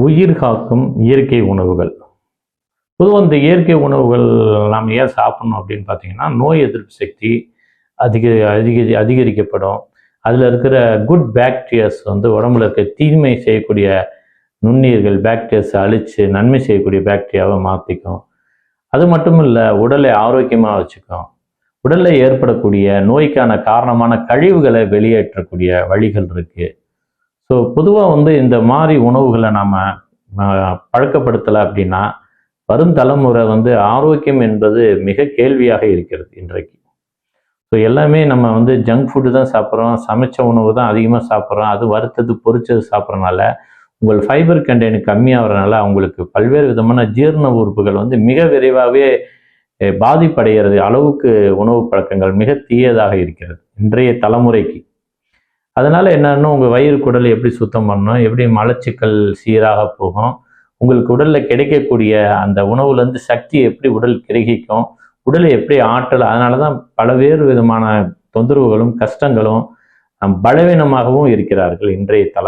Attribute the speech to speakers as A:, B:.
A: உயிர் காக்கும் இயற்கை உணவுகள். பொதுவாக இந்த இயற்கை உணவுகள் நாம் ஏன் சாப்பிடணும் அப்படின்னு பார்த்தீங்கன்னா, நோய் எதிர்ப்பு சக்தி அதிக அதிக அதிகரிக்கப்படும். அதில் இருக்கிற குட் பாக்டீரியாஸ் வந்து உடம்புல இருக்க தீமை செய்யக்கூடிய நுண்ணுயிர்கள் பாக்டீரியாஸை அழித்து நன்மை செய்யக்கூடிய பாக்டீரியாவை மாற்றிக்கும். அது மட்டும் இல்லை, உடலை ஆரோக்கியமாக வச்சுக்கும். உடலில் ஏற்படக்கூடிய நோய்க்கான காரணமான கழிவுகளை வெளியேற்றக்கூடிய வழிகள் இருக்குது. ஸோ பொதுவாக வந்து இந்த மாதிரி உணவுகளை நாம் பழக்கப்படுத்தலை அப்படின்னா வரும் தலைமுறை வந்து ஆரோக்கியம் என்பது மிக கேள்வியாக இருக்கிறது இன்றைக்கு. ஸோ எல்லாமே நம்ம வந்து ஜங்க் ஃபுட்டு தான் சாப்பிட்றோம், சமைச்ச உணவு தான் அதிகமாக சாப்பிட்றோம், அது வறுத்தது பொரிச்சது சாப்பிட்றனால உங்கள் ஃபைபர் கண்டென்ட் கம்மியாகிறதுனால அவங்களுக்கு பல்வேறு விதமான ஜீரண உறுப்புகள் வந்து மிக விரைவாகவே பாதிப்படைகிறது அளவுக்கு உணவு பழக்கங்கள் மிக தீயதாக இருக்கிறது இன்றைய தலைமுறைக்கு. அதனால் என்னன்னா, உங்கள் வயிறு குடலை எப்படி சுத்தம் பண்ணணும், எப்படி மலச்சிக்கல் சீராக போகும், உங்களுக்கு உடலில் கிடைக்கக்கூடிய அந்த உணவுலேருந்து சக்தி எப்படி உடல் கிரகிக்கும், உடலை எப்படி ஆற்றல். அதனால தான் பலவேறு விதமான தொந்தரவுகளும் கஷ்டங்களும் பலவீனமாகவும் இருக்கிறார்கள் இன்றைய தலைமுறை.